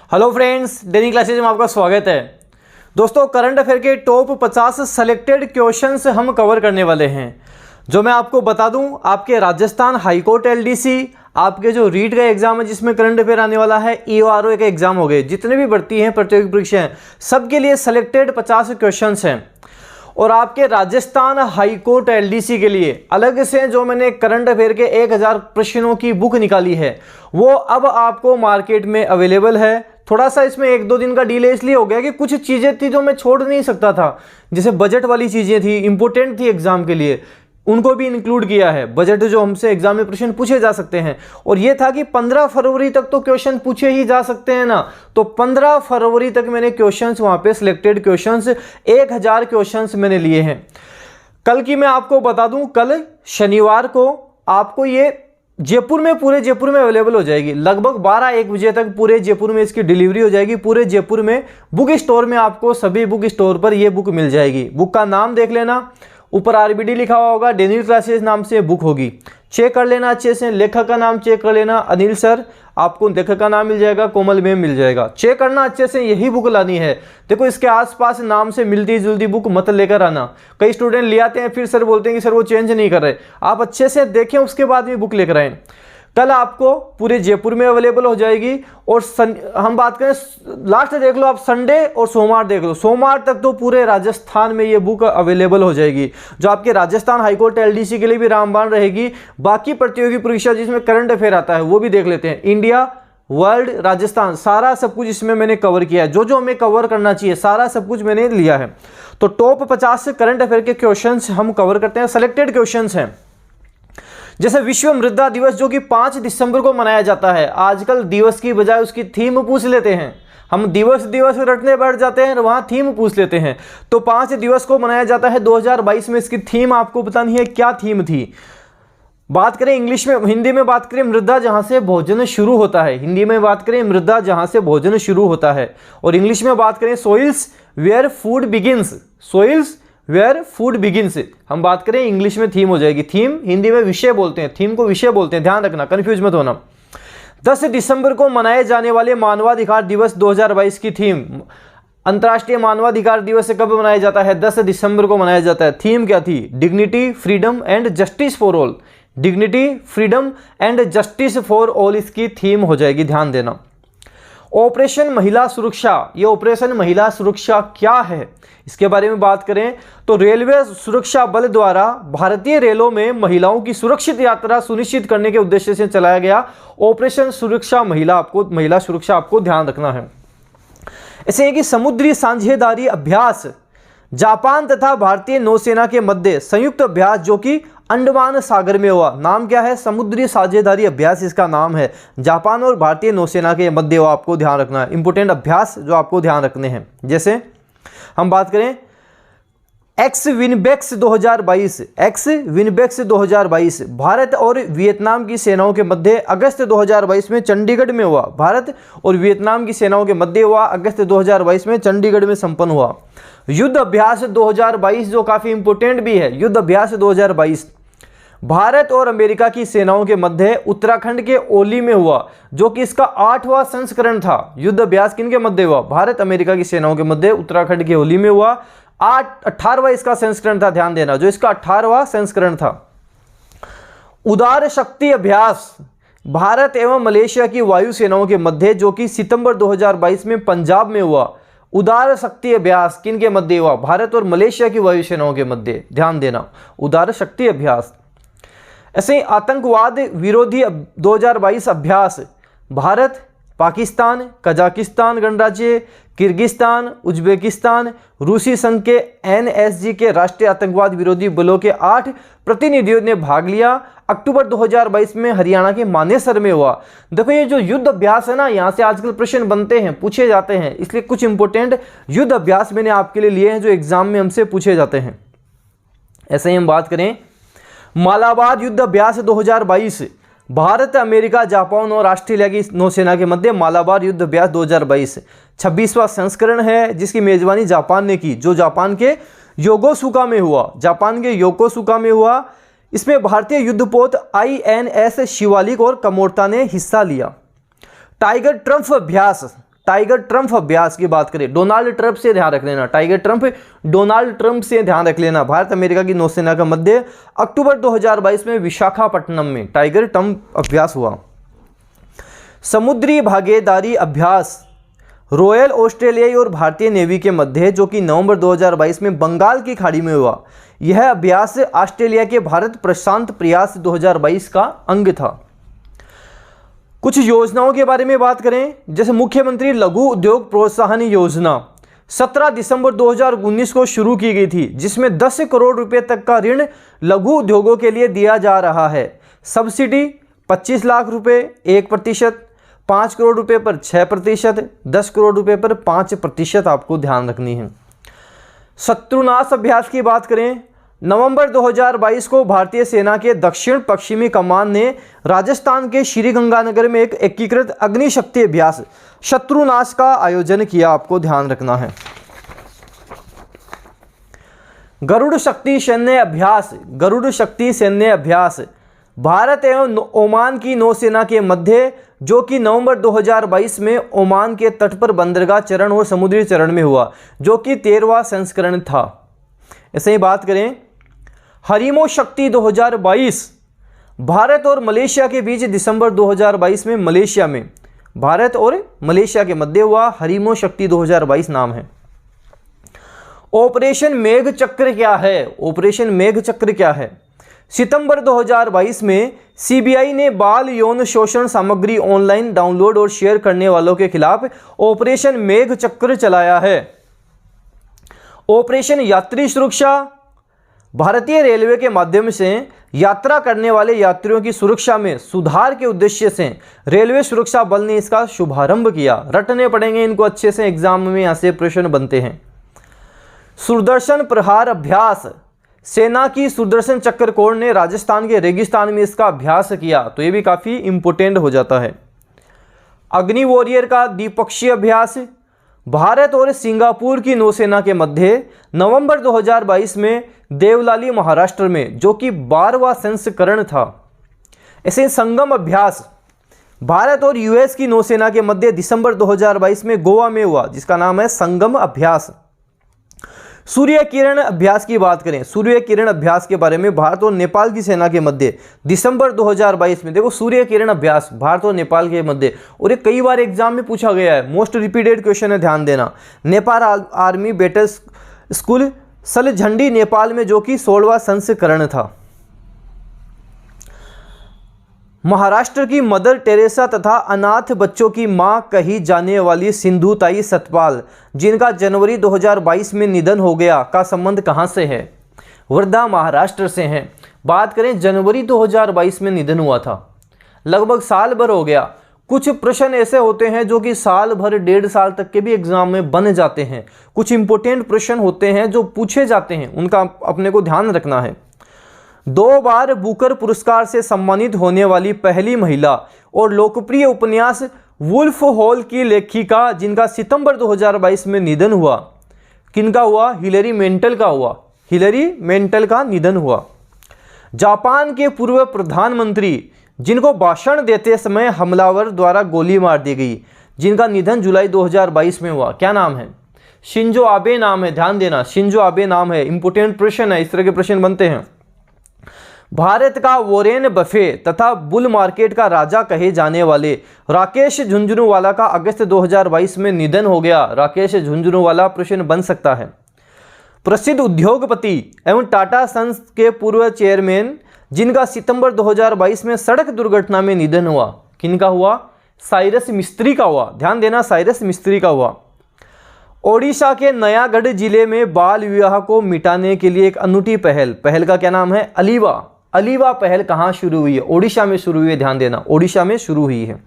Hello friends, daily classes में आपका स्वागत है। दोस्तों, करंट अफेयर के टॉप 50 सेलेक्टेड क्वेश्चंस हम कवर करने वाले हैं। जो मैं आपको बता दूं, आपके राजस्थान हाईकोर्ट एलडीसी, आपके जो रीट का एग्जाम है जिसमें करंट अफेयर आने वाला है, ईओआरओ का एग्जाम हो गए, जितने भी भर्ती हैं प्रतियोगी परीक्षाएं, सबके लिए सेलेक्टेड 50 क्वेश्चंस हैं। और आपके राजस्थान हाईकोर्ट एलडीसी के लिए अलग से जो मैंने करंट अफेयर के 1000 प्रश्नों की बुक निकाली है, वो अब आपको मार्केट में अवेलेबल है। थोड़ा सा इसमें 1-2 दिन का डिले इसलिए हो गया कि कुछ चीज़ें थी जो मैं छोड़ नहीं सकता था, जैसे बजट वाली चीज़ें थी, इंपॉर्टेंट थी एग्जाम के लिए, उनको भी इंक्लूड किया है। बजट जो हमसे एग्जाम में प्रश्न पूछे जा सकते हैं, और ये था कि 15 फरवरी तक तो क्वेश्चन पूछे ही जा सकते हैं ना, तो 15 फरवरी तक मैंने क्वेश्चंस वहाँ पे सिलेक्टेड क्वेश्चंस 1000 क्वेश्चंस मैंने लिए हैं। कल की मैं आपको बता दूं, कल शनिवार को आपको ये जयपुर में, पूरे जयपुर में अवेलेबल हो जाएगी। लगभग 12-1 बजे तक पूरे जयपुर में इसकी डिलीवरी हो जाएगी। पूरे जयपुर में बुक स्टोर में आपको, सभी बुक स्टोर पर ये बुक मिल जाएगी। बुक का नाम देख लेना, ऊपर आरबीडी लिखा हुआ होगा, डेली क्लासेस नाम से बुक होगी। चेक कर लेना अच्छे से, लेखक का नाम चेक कर लेना, अनिल सर, आपको लेखक का नाम मिल जाएगा, कोमल मैम मिल जाएगा। चेक करना अच्छे से, यही बुक लानी है। देखो, इसके आसपास नाम से मिलती जुलती बुक मत लेकर आना। कई स्टूडेंट ले आते हैं, फिर सर बोलते हैं कि सर वो चेंज नहीं कर रहे। आप अच्छे से देखें, उसके बाद भी बुक लेकर आए। कल आपको पूरे जयपुर में अवेलेबल हो जाएगी। और हम बात करें, लास्ट देख लो आप, संडे और सोमवार देख लो, सोमवार तक तो पूरे राजस्थान में ये बुक अवेलेबल हो जाएगी। जो आपके राजस्थान हाईकोर्ट एलडीसी के लिए भी रामबाण रहेगी। बाकी प्रतियोगी परीक्षा जिसमें करंट अफेयर आता है वो भी देख लेते हैं। इंडिया, वर्ल्ड, राजस्थान, सारा सब कुछ इसमें मैंने कवर किया है। जो जो हमें कवर करना चाहिए सारा सब कुछ मैंने लिया है। तो टॉप 50 से करंट अफेयर के क्वेश्चन हम कवर करते हैं, सेलेक्टेड क्वेश्चन हैं। जैसे विश्व मृदा दिवस, जो कि 5 दिसंबर को मनाया जाता है। आजकल दिवस की बजाय उसकी थीम पूछ लेते हैं। हम दिवस रटने बैठ जाते हैं और वहाँ थीम पूछ लेते हैं। तो 5 दिवस को मनाया जाता है 2022 में। इसकी थीम आपको बतानी है, क्या थीम थी। बात करें इंग्लिश में, हिंदी में बात करें, मृदा जहाँ से भोजन शुरू होता है। हिंदी में बात करें, मृदा जहाँ से भोजन शुरू होता है। और इंग्लिश में बात करें, soils where food begins. Soils where food begins. हम बात करें इंग्लिश में, थीम हो जाएगी। थीम हिंदी में विषय बोलते हैं, थीम को विषय बोलते हैं, ध्यान रखना, कंफ्यूज मत होना। 10 दिसंबर को मनाए जाने वाले मानवाधिकार दिवस 2022 की थीम। अंतर्राष्ट्रीय मानवाधिकार दिवस कब मनाया जाता है? 10 दिसंबर को मनाया जाता है। थीम क्या थी? Dignity, freedom and justice for all. Dignity, freedom and justice for all इसकी थीम हो जाएगी, ध्यान देना। ऑपरेशन महिला सुरक्षा, ये ऑपरेशन महिला सुरक्षा क्या है, इसके बारे में बात करें तो रेलवे सुरक्षा बल द्वारा भारतीय रेलों में महिलाओं की सुरक्षित यात्रा सुनिश्चित करने के उद्देश्य से चलाया गया ऑपरेशन सुरक्षा महिला सुरक्षा आपको ध्यान रखना है। ऐसे है कि समुद्री साझेदारी अभ्यास, जापान तथा भारतीय नौसेना के मध्य संयुक्त अभ्यास जो कि अंडमान सागर में हुआ। नाम क्या है? समुद्री साझेदारी अभ्यास इसका नाम है। जापान और भारतीय नौसेना के मध्य हुआ, आपको ध्यान रखना है। इंपोर्टेंट अभ्यास जो आपको ध्यान रखने हैं, जैसे हम बात करें एक्स विनबेक्स 2022। एक्स विनबेक्स 2022 भारत और वियतनाम की सेनाओं के मध्य अगस्त 2022 में चंडीगढ़ में हुआ। भारत और वियतनाम की सेनाओं के मध्य हुआ, अगस्त 2022 में चंडीगढ़ में संपन्न हुआ। युद्ध अभ्यास 2022 जो काफी इंपोर्टेंट भी है, युद्ध अभ्यास 2022 भारत और अमेरिका की सेनाओं के मध्य उत्तराखंड के ओली में हुआ, जो कि इसका 8वां संस्करण था। युद्ध अभ्यास किनके मध्य हुआ? भारत अमेरिका की सेनाओं के मध्य उत्तराखंड के ओली में हुआ। 18वां इसका संस्करण था, ध्यान देना, जो इसका 18वां संस्करण था। उदार शक्ति अभ्यास भारत एवं मलेशिया की वायु सेनाओं के मध्य, जो कि सितंबर 2022 में पंजाब में हुआ। उदार शक्ति अभ्यास किनके मध्य हुआ? भारत और मलेशिया की वायु सेनाओं के मध्य, ध्यान देना, उदार शक्ति अभ्यास। ऐसे ही आतंकवाद विरोधी 2022 अभ्यास भारत, पाकिस्तान, कजाकिस्तान गणराज्य, किर्गिस्तान, उज्बेकिस्तान, रूसी संघ के एनएसजी के राष्ट्रीय आतंकवाद विरोधी बलों के 8 प्रतिनिधियों ने भाग लिया। अक्टूबर 2022 में हरियाणा के मानेसर में हुआ। देखो, ये जो युद्ध अभ्यास है ना, यहाँ से आजकल प्रश्न बनते हैं, पूछे जाते हैं, इसलिए कुछ इंपोर्टेंट युद्ध अभ्यास मैंने आपके लिए लिए हैं जो एग्जाम में हमसे पूछे जाते हैं। ऐसे ही हम बात करें मालाबार युद्ध अभ्यास 2022 भारत, अमेरिका, जापान और ऑस्ट्रेलिया की नौसेना के मध्य मालाबार युद्ध अभ्यास 2022 26वां संस्करण है, जिसकी मेजबानी जापान ने की, जो जापान के योकोसुका में हुआ। जापान के योकोसुका में हुआ। इसमें भारतीय युद्धपोत INS शिवालिक और कमोर्ता ने हिस्सा लिया। टाइगर ट्रम्प अभ्यास, टाइगर ट्रंप अभ्यास की बात करें, डोनाल्ड ट्रंप से ध्यान रख लेना, टाइगर ट्रंप डोनाल्ड ट्रंप से ध्यान रख लेना। भारत अमेरिका की नौसेना का मध्य अक्टूबर 2022 में विशाखापट्टनम में टाइगर ट्रंप अभ्यास हुआ। समुद्री भागीदारी अभ्यास रॉयल ऑस्ट्रेलियाई और भारतीय नेवी के मध्य जो कि नवंबर 2022 में बंगाल की खाड़ी में हुआ। यह अभ्यास ऑस्ट्रेलिया के भारत प्रशांत प्रयास 2022 का अंग था। कुछ योजनाओं के बारे में बात करें, जैसे मुख्यमंत्री लघु उद्योग प्रोत्साहन योजना 17 दिसंबर 2019 को शुरू की गई थी, जिसमें 10 करोड़ रुपए तक का ऋण लघु उद्योगों के लिए दिया जा रहा है। सब्सिडी 25 लाख रुपए 1%, 5 करोड़ रुपए पर 6%, 10 करोड़ रुपए पर 5% आपको ध्यान रखनी है। शत्रुनाश अभ्यास की बात करें, नवंबर 2022 को भारतीय सेना के दक्षिण पश्चिमी कमान ने राजस्थान के श्रीगंगानगर में एक एकीकृत अग्निशक्ति अभ्यास शत्रुनाश का आयोजन किया, आपको ध्यान रखना है। गरुड़ शक्ति सैन्य अभ्यास, गरुड़ शक्ति सैन्य अभ्यास भारत एवं ओमान की नौसेना के मध्य जो कि नवंबर 2022 में ओमान के तट पर बंदरगाह चरण और समुद्री चरण में हुआ, जो कि 13वां संस्करण था। ऐसे ही बात करें हरिमो शक्ति 2022 भारत और मलेशिया के बीच दिसंबर 2022 में मलेशिया में भारत और मलेशिया के मध्य हुआ। हरिमो शक्ति 2022 नाम है। ऑपरेशन मेघ चक्र क्या है? ऑपरेशन मेघ चक्र क्या है? सितंबर 2022 में सीबीआई ने बाल यौन शोषण सामग्री ऑनलाइन डाउनलोड और शेयर करने वालों के खिलाफ ऑपरेशन मेघ चक्र चलाया है। ऑपरेशन यात्री सुरक्षा भारतीय रेलवे के माध्यम से यात्रा करने वाले यात्रियों की सुरक्षा में सुधार के उद्देश्य से रेलवे सुरक्षा बल ने इसका शुभारंभ किया। रटने पड़ेंगे इनको अच्छे से, एग्जाम में यहाँ से प्रश्न बनते हैं। सुदर्शन प्रहार अभ्यास सेना की सुदर्शन चक्र कोर ने राजस्थान के रेगिस्तान में इसका अभ्यास किया, तो ये भी काफ़ी इंपोर्टेंट हो जाता है। अग्नि वॉरियर का द्विपक्षीय अभ्यास भारत और सिंगापुर की नौसेना के मध्य नवंबर 2022 में देवलाली महाराष्ट्र में, जो कि 12वां संस्करण था। ऐसे संगम अभ्यास भारत और यूएस की नौसेना के मध्य दिसंबर 2022 में गोवा में हुआ, जिसका नाम है संगम अभ्यास। सूर्य किरण अभ्यास की बात करें, सूर्य किरण अभ्यास के बारे में भारत और नेपाल की सेना के मध्य दिसंबर 2022 में, देखो सूर्य किरण अभ्यास भारत और नेपाल के मध्य, और ये कई बार एग्जाम में पूछा गया है, मोस्ट रिपीटेड क्वेश्चन है, ध्यान देना। Nepal army battle school Saljhandi Nepal में, जो कि 16वां संस्करण था। महाराष्ट्र की मदर टेरेसा तथा अनाथ बच्चों की मां कही जाने वाली सिंधुताई सतपाल, जिनका जनवरी 2022 में निधन हो गया, का संबंध कहां से है? वर्धा महाराष्ट्र से है। बात करें जनवरी 2022 में निधन हुआ था, लगभग साल भर हो गया। कुछ प्रश्न ऐसे होते हैं जो कि साल भर 1.5 साल तक के भी एग्जाम में बन जाते हैं। कुछ इंपॉर्टेंट प्रश्न होते हैं जो पूछे जाते हैं, उनका अपने को ध्यान रखना है। 2 बार बुकर पुरस्कार से सम्मानित होने वाली पहली महिला और लोकप्रिय उपन्यास वुल्फ हॉल की लेखिका, जिनका सितंबर 2022 में निधन हुआ, किनका हुआ? हिलरी मेंटल का हुआ। हिलरी मेंटल का निधन हुआ। जापान के पूर्व प्रधानमंत्री जिनको भाषण देते समय हमलावर द्वारा गोली मार दी गई, जिनका निधन जुलाई 2022 में हुआ, क्या नाम है? शिंजो आबे नाम है, ध्यान देना, शिंजो आबे नाम है। इंपोर्टेंट प्रश्न है, इस तरह के प्रश्न बनते हैं। भारत का वॉरेन बफे तथा बुल मार्केट का राजा कहे जाने वाले राकेश झुंझुनवाला का अगस्त 2022 में निधन हो गया। राकेश झुंझुनवाला प्रश्न बन सकता है। प्रसिद्ध उद्योगपति एवं टाटा सन्स के पूर्व चेयरमैन, जिनका सितंबर 2022 में सड़क दुर्घटना में निधन हुआ, किनका हुआ? साइरस मिस्त्री का हुआ। ध्यान देना, साइरस मिस्त्री का हुआ। ओडिशा के नयागढ़ जिले में बाल विवाह को मिटाने के लिए एक अनूठी पहल का क्या नाम है? अलीवा। अलीवा पहल कहाँ शुरू हुई है? ओडिशा में शुरू हुई है, ध्यान देना, ओडिशा में शुरू हुई है।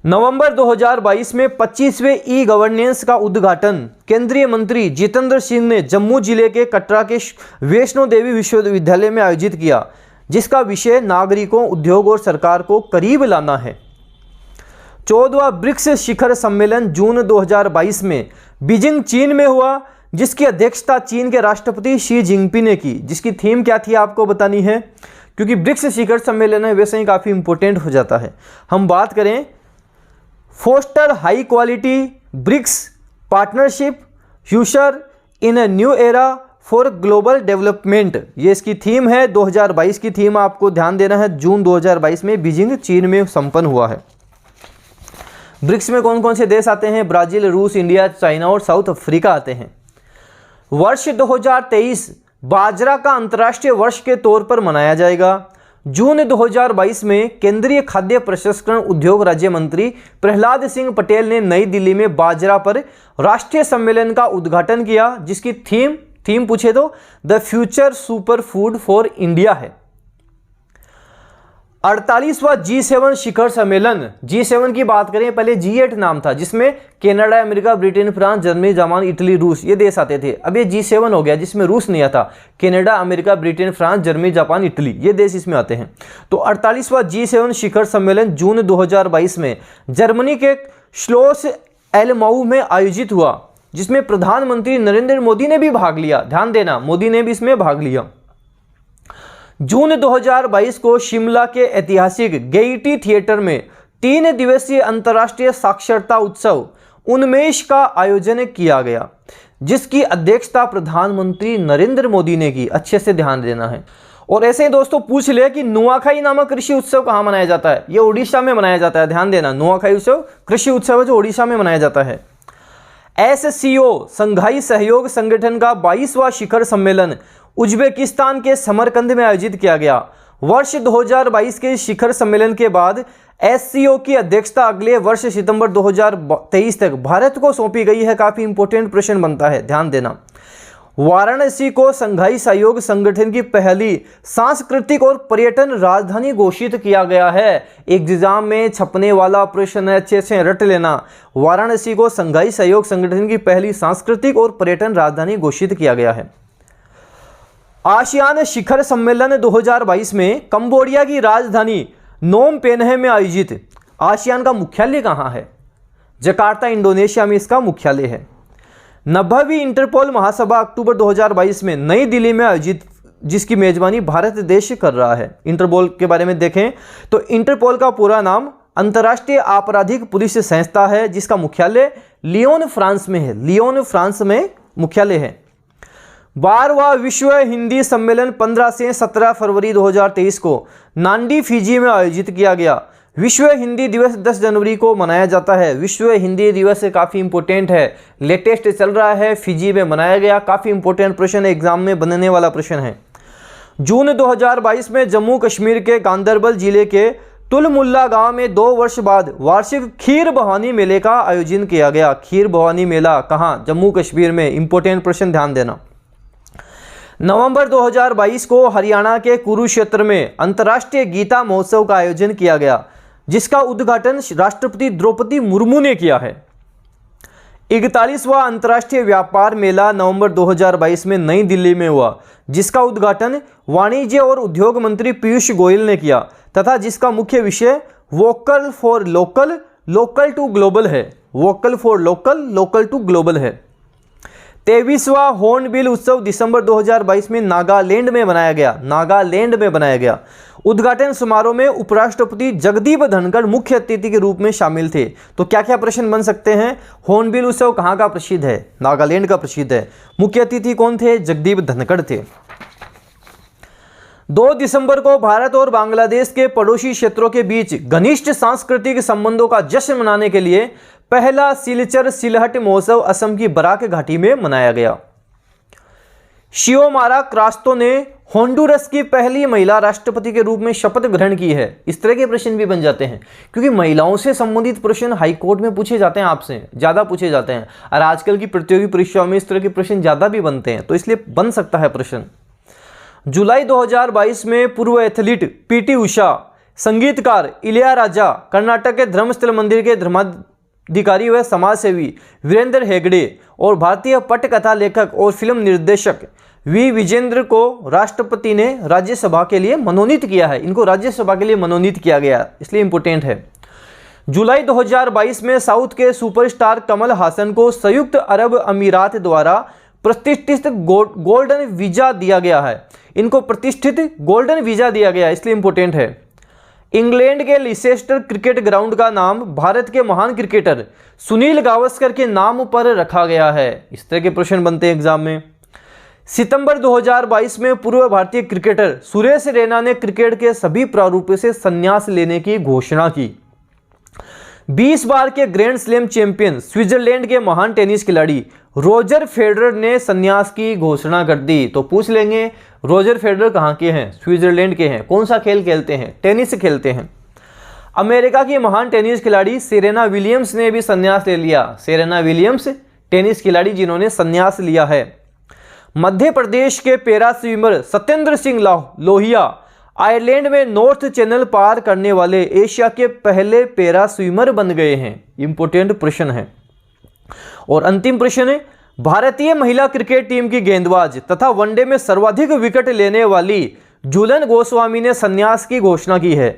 नवंबर 2022 में 25वें ई गवर्नेंस का उद्घाटन केंद्रीय मंत्री जितेंद्र सिंह ने जम्मू जिले के कटरा के वैष्णो देवी विश्वविद्यालय में आयोजित किया, जिसका विषय नागरिकों, उद्योग और सरकार को करीब लाना है। 14वां ब्रिक्स शिखर सम्मेलन जून 2022 में बीजिंग चीन में हुआ, जिसकी अध्यक्षता चीन के राष्ट्रपति शी जिनपिंग ने की। जिसकी थीम क्या थी आपको बतानी है, क्योंकि ब्रिक्स शिखर सम्मेलन है, वैसे ही काफ़ी इंपॉर्टेंट हो जाता है। हम बात करें foster high quality BRICS partnership usher in a new era for global development, ये इसकी थीम है। 2022 की थीम आपको ध्यान देना है, जून 2022 में बीजिंग चीन में संपन्न हुआ है। ब्रिक्स में कौन कौन से देश आते हैं? ब्राजील, रूस, इंडिया, चाइना और साउथ अफ्रीका आते हैं। वर्ष 2023 बाजरा का अंतर्राष्ट्रीय वर्ष के तौर पर मनाया जाएगा। जून 2022 में केंद्रीय खाद्य प्रसंस्करण उद्योग राज्य मंत्री प्रहलाद सिंह पटेल ने नई दिल्ली में बाजरा पर राष्ट्रीय सम्मेलन का उद्घाटन किया, जिसकी थीम पूछे तो the future super food for India है। 48वां G7 शिखर सम्मेलन, G7 की बात करें, पहले G8 नाम था, जिसमें Canada, America, Britain, France, Germany, Japan, Italy, रूस ये देश आते थे। अब ये G7 हो गया, जिसमें रूस नहीं आता। Canada, America, Britain, France, Germany, Japan, Italy ये देश इसमें आते हैं। तो 48वां G7 शिखर सम्मेलन जून 2022 में जर्मनी के श्लोस एलमाउ में आयोजित हुआ, जिसमें प्रधानमंत्री नरेंद्र मोदी ने भी भाग लिया। ध्यान देना, मोदी ने भी इसमें भाग लिया। जून 2022 को शिमला के ऐतिहासिक गेयटी थिएटर में 3 दिवसीय अंतर्राष्ट्रीय साक्षरता उत्सव उन्मेष का आयोजन किया गया, जिसकी अध्यक्षता प्रधानमंत्री नरेंद्र मोदी ने की। अच्छे से ध्यान देना है। और ऐसे ही दोस्तों पूछ ले कि नुआखाई नामक कृषि उत्सव कहाँ मनाया जाता है? ये उड़ीसा में मनाया जाता है। ध्यान देना, नुआखाई उत्सव कृषि उत्सव है जो उड़ीसा में मनाया जाता है। SCO संघाई सहयोग संगठन का 22वां शिखर सम्मेलन उज्बेकिस्तान के समरकंद में आयोजित किया गया। वर्ष 2022 के शिखर सम्मेलन के बाद SCO की अध्यक्षता अगले वर्ष सितंबर 2023 तक भारत को सौंपी गई है। काफी इंपॉर्टेंट प्रश्न बनता है, ध्यान देना। वाराणसी को संघाई सहयोग संगठन की पहली सांस्कृतिक और पर्यटन राजधानी घोषित किया गया है। एग्जाम में छपने वाला प्रश्न है, अच्छे से रट लेना। वाराणसी को संघाई सहयोग संगठन की पहली सांस्कृतिक और पर्यटन राजधानी घोषित किया गया है। आसियान शिखर सम्मेलन 2022 में कंबोडिया की राजधानी नोम पेन्ह में आयोजित। आसियान का मुख्यालय कहाँ है? जकार्ता, इंडोनेशिया में इसका मुख्यालय है। 90वीं इंटरपोल महासभा अक्टूबर 2022 में नई दिल्ली में आयोजित, जिसकी मेजबानी भारत देश कर रहा है। इंटरपोल के बारे में देखें तो इंटरपोल का पूरा नाम अंतर्राष्ट्रीय आपराधिक पुलिस संस्था है, जिसका मुख्यालय लियोन फ्रांस में है। लियोन फ्रांस में मुख्यालय है। 12वां विश्व हिंदी सम्मेलन 15 से 17 फरवरी 2023 को नांडी, फिजी में आयोजित किया गया। विश्व हिंदी दिवस 10 जनवरी को मनाया जाता है। विश्व हिंदी दिवस काफ़ी इंपॉर्टेंट है, लेटेस्ट चल रहा है, फिजी में मनाया गया। काफ़ी इंपॉर्टेंट प्रश्न है, एग्जाम में बनने वाला प्रश्न है। जून 2022 में जम्मू कश्मीर के गांदरबल जिले के तुलमुल्ला गांव में 2 वर्ष बाद वार्षिक खीर भवानी मेले का आयोजन किया गया। खीर भवानी मेला कहाँ? जम्मू कश्मीर में। इंपॉर्टेंट प्रश्न, ध्यान देना। नवंबर 2022 को हरियाणा के कुरुक्षेत्र में अंतर्राष्ट्रीय गीता महोत्सव का आयोजन किया गया, जिसका उद्घाटन राष्ट्रपति द्रौपदी मुर्मू ने किया है। 41वां अंतर्राष्ट्रीय व्यापार मेला नवंबर 2022 में नई दिल्ली में हुआ, जिसका उद्घाटन वाणिज्य और उद्योग मंत्री पीयूष गोयल ने किया तथा जिसका मुख्य विषय vocal for local, local to global है। Vocal for local, local to global है। 23वां हॉर्नबिल उत्सव दिसंबर 2022 में नागालैंड में मनाया गया। नागालैंड में बनाया गया। उद्घाटन समारोह में उपराष्ट्रपति जगदीप धनखड़ मुख्य अतिथि के रूप में शामिल थे। तो क्या क्या प्रश्न बन सकते हैं? हॉर्नबिल उत्सव कहाँ का प्रसिद्ध है? नागालैंड का प्रसिद्ध है। मुख्य अतिथि कौन थे? जगदीप धनखड़ थे। 2 दिसंबर को भारत और बांग्लादेश के पड़ोसी क्षेत्रों के बीच घनिष्ठ सांस्कृतिक संबंधों का जश्न मनाने के लिए पहला सिलचर सिलहट महोत्सव असम की बराक घाटी में मनाया गया। शिओमारा क्रास्तो ने होंडुरस की पहली महिला राष्ट्रपति के रूप में शपथ ग्रहण की है। इस तरह के प्रश्न भी बन जाते हैं, क्योंकि महिलाओं से संबंधित प्रश्न हाईकोर्ट में पूछे जाते हैं, आपसे ज़्यादा पूछे जाते हैं, और आजकल की प्रतियोगी परीक्षाओं में इस तरह के प्रश्न ज़्यादा भी बनते हैं, तो इसलिए बन सकता है प्रश्न। जुलाई 2022 में पूर्व एथलीट पीटी उषा, संगीतकार इलैयाराजा, कर्नाटक के धर्मस्थल मंदिर के धर्माधिकारी व समाजसेवी वीरेंद्र हेगड़े और भारतीय पटकथा लेखक और फिल्म निर्देशक वी विजेंद्र को राष्ट्रपति ने राज्यसभा के लिए मनोनीत किया है। इनको राज्यसभा के लिए मनोनीत किया गया, इसलिए इंपॉर्टेंट है। जुलाई 2022 में साउथ के सुपरस्टार कमल हासन को संयुक्त अरब अमीरात द्वारा प्रतिष्ठित गोल्डन वीजा दिया गया है। इनको प्रतिष्ठित गोल्डन वीजा दिया गया, इसलिए इंपॉर्टेंट है। इंग्लैंड के लिसेस्टर क्रिकेट ग्राउंड का नाम भारत के महान क्रिकेटर सुनील गावस्कर के नाम पर रखा गया है। इस तरह के प्रश्न बनते हैं एग्जाम में। सितंबर 2022 में पूर्व भारतीय क्रिकेटर सुरेश रैना ने क्रिकेट के सभी प्रारूपों से संन्यास लेने की घोषणा की। 20 बार के ग्रैंड स्लैम चैंपियन स्विट्जरलैंड के महान टेनिस खिलाड़ी रोजर फेडरर ने संन्यास की घोषणा कर दी। तो पूछ लेंगे रोजर फेडरर कहाँ के हैं? स्विट्जरलैंड के हैं। कौन सा खेल खेलते हैं? टेनिस खेलते हैं। अमेरिका की महान टेनिस खिलाड़ी सेरेना विलियम्स ने भी संन्यास ले लिया। सेरेना विलियम्स टेनिस खिलाड़ी जिन्होंने संन्यास लिया है। मध्य प्रदेश के para swimmer Satyendra Singh Lohia Ireland में नॉर्थ चैनल पार करने वाले एशिया के पहले पैरा स्विमर बन गए हैं। इंपोर्टेंट प्रश्न है। और अंतिम प्रश्न है, भारतीय महिला क्रिकेट टीम की गेंदबाज तथा वनडे में सर्वाधिक विकेट लेने वाली झूलन गोस्वामी ने संन्यास की घोषणा की है।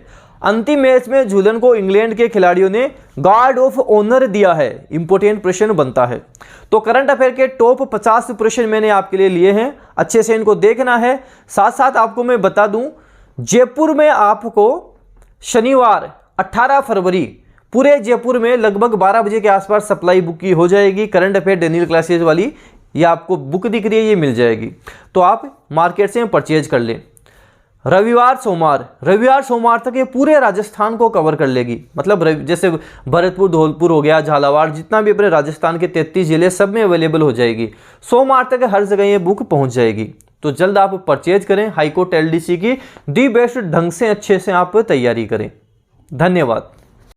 अंतिम मैच में झूलन को इंग्लैंड के खिलाड़ियों ने गार्ड ऑफ ऑनर दिया है। इंपोर्टेंट प्रश्न बनता है। तो करंट अफेयर के टॉप 50 प्रश्न मैंने आपके लिए लिए हैं, अच्छे से इनको देखना है। साथ साथ आपको मैं बता दूं, जयपुर में आपको शनिवार 18 फरवरी पूरे जयपुर में लगभग 12 बजे के आसपास सप्लाई बुक की हो जाएगी। करंट अफेयर डेनियल क्लासेज वाली ये आपको बुक दिख रही है, ये मिल जाएगी। तो आप मार्केट से परचेज कर लें। रविवार सोमवार तक ये पूरे राजस्थान को कवर कर लेगी। मतलब जैसे भरतपुर, धौलपुर हो गया, झालावाड़, जितना भी अपने राजस्थान के 33 जिले सब में अवेलेबल हो जाएगी। सोमवार तक हर जगह ये बुक पहुंच जाएगी। तो जल्द आप परचेज करें। हाईकोर्ट LDC की दी बेस्ट ढंग से अच्छे से आप तैयारी करें। धन्यवाद।